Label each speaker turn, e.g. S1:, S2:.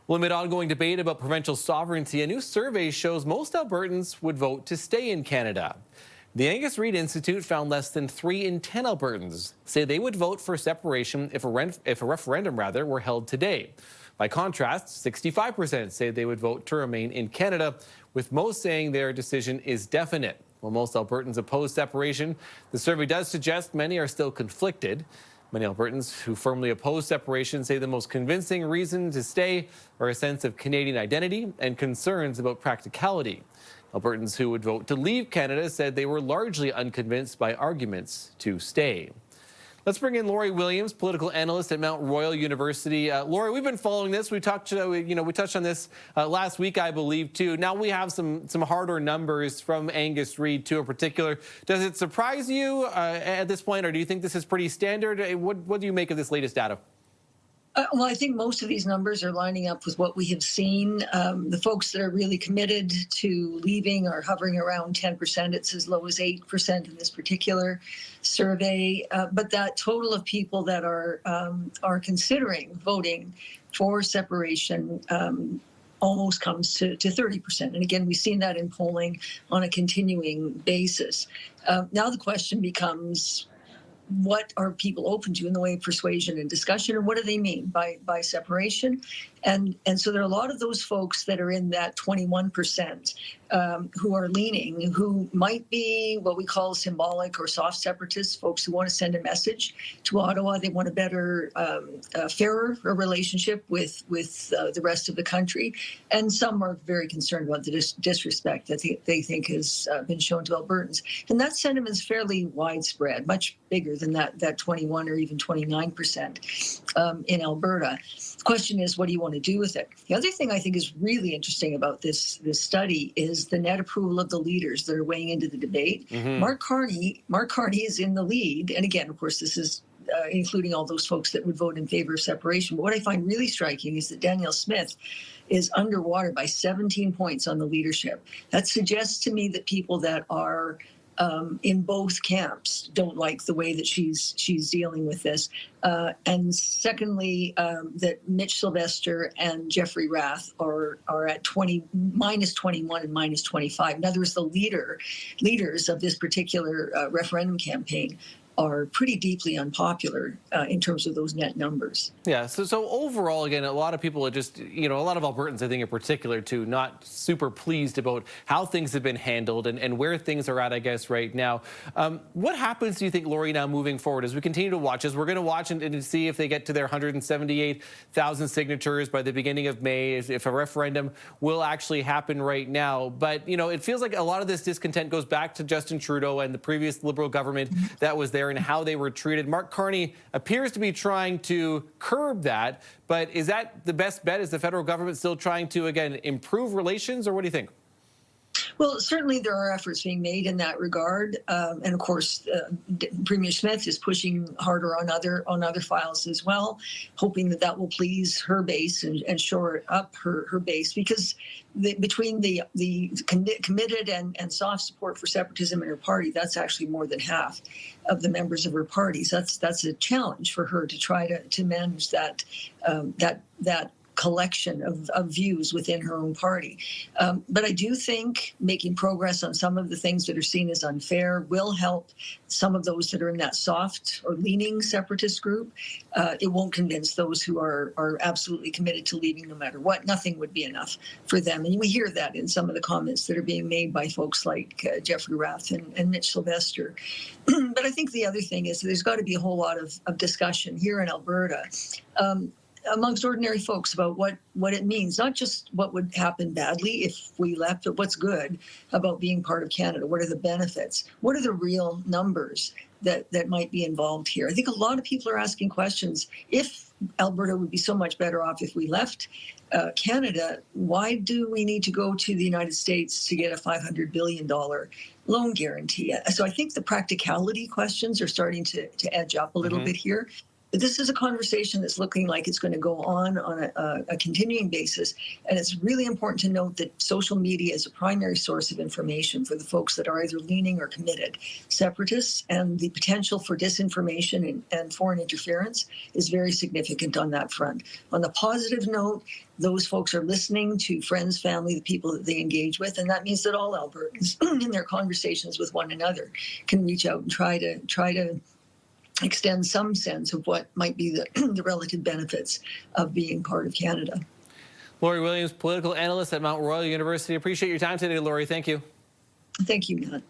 S1: Well, amid ongoing debate about provincial sovereignty, a new survey shows most Albertans would vote to stay in Canada. The Angus Reid Institute found less than 3 in 10 Albertans say they would vote for separation if a referendum were held today. By contrast, 65% say they would vote to remain in Canada, with most saying their decision is definite. While most Albertans oppose separation, the survey does suggest many are still conflicted. Many Albertans who firmly oppose separation say the most convincing reason to stay are a sense of Canadian identity and concerns about practicality. Albertans who would vote to leave Canada said they were largely unconvinced by arguments to stay. Let's bring in Laurie Williams, political analyst at Mount Royal University. Laurie, we've been following this. We touched on this last week, I believe, too. Now we have some harder numbers from Angus Reid, too, in particular. Does it surprise you at this point, or do you think this is pretty standard? What do you make of this latest data?
S2: Well, I think most of these numbers are lining up with what we have seen. The folks that are really committed to leaving are hovering around 10%. It's as low as 8% in this particular survey. But that total of people that are considering voting for separation almost comes to 30%. And again, we've seen that in polling on a continuing basis. Now the question becomes, what are people open to in the way of persuasion and discussion, and what do they mean by separation? And so there are a lot of those folks that are in that 21% who are leaning, who might be what we call symbolic or soft separatists, folks who want to send a message to Ottawa. They want a better, fairer relationship with the rest of the country. And some are very concerned about the disrespect that they think has been shown to Albertans. And that sentiment is fairly widespread, much bigger than that 21 or even 29% in Alberta. The question is, what do you want to do with it? The other thing I think is really interesting about this study is the net approval of the leaders that are weighing into the debate. Mm-hmm. Mark Carney is in the lead. And again, of course, this is including all those folks that would vote in favor of separation. But what I find really striking is that Danielle Smith is underwater by 17 points on the leadership. That suggests to me that people that are in both camps don't like the way that she's dealing with this. And secondly, that Mitch Sylvester and Jeffrey Rath are at minus 21 and minus 25. In other words, the leaders of this particular referendum campaign are pretty deeply unpopular in terms of those net numbers.
S1: Yeah, so overall, again, a lot of people are just, a lot of Albertans, I think in particular, too, not super pleased about how things have been handled and where things are at, I guess, right now. What happens, do you think, Laurie, now moving forward as we continue to watch? As we're going to watch and see if they get to their 178,000 signatures by the beginning of May, if a referendum will actually happen right now. But, it feels like a lot of this discontent goes back to Justin Trudeau and the previous Liberal government that was there and how they were treated. Mark Carney appears to be trying to curb that, but is that the best bet? Is the federal government still trying to, again, improve relations, or what do you think?
S2: Well, certainly there are efforts being made in that regard, and of course, Premier Smith is pushing harder on other files as well, hoping that will please her base and shore up her base, because between the committed and soft support for separatism in her party, that's actually more than half of the members of her party. So that's a challenge for her to try to manage that collection of views within her own party. But I do think making progress on some of the things that are seen as unfair will help some of those that are in that soft or leaning separatist group. It won't convince those who are absolutely committed to leaving no matter what. Nothing would be enough for them. And we hear that in some of the comments that are being made by folks like Jeffrey Rath and Mitch Sylvester. But I think the other thing is there's got to be a whole lot of discussion here in Alberta amongst ordinary folks about what it means, not just what would happen badly if we left, but what's good about being part of Canada. What are the benefits? What are the real numbers that might be involved here? I think a lot of people are asking questions. If Alberta would be so much better off if we left Canada, why do we need to go to the United States to get a $500 billion loan guarantee? So I think the practicality questions are starting to edge up a little bit here. this is a conversation that's looking like it's going to go on a continuing basis. And it's really important to note that social media is a primary source of information for the folks that are either leaning or committed. Separatists and the potential for disinformation and foreign interference is very significant on that front. On the positive note, those folks are listening to friends, family, the people that they engage with, and that means that all Albertans in their conversations with one another can reach out and try to extend some sense of what might be the relative benefits of being part of Canada.
S1: Lori Williams, political analyst at Mount Royal University. Appreciate your time today, Lori. Thank you.
S2: Thank you, Matt.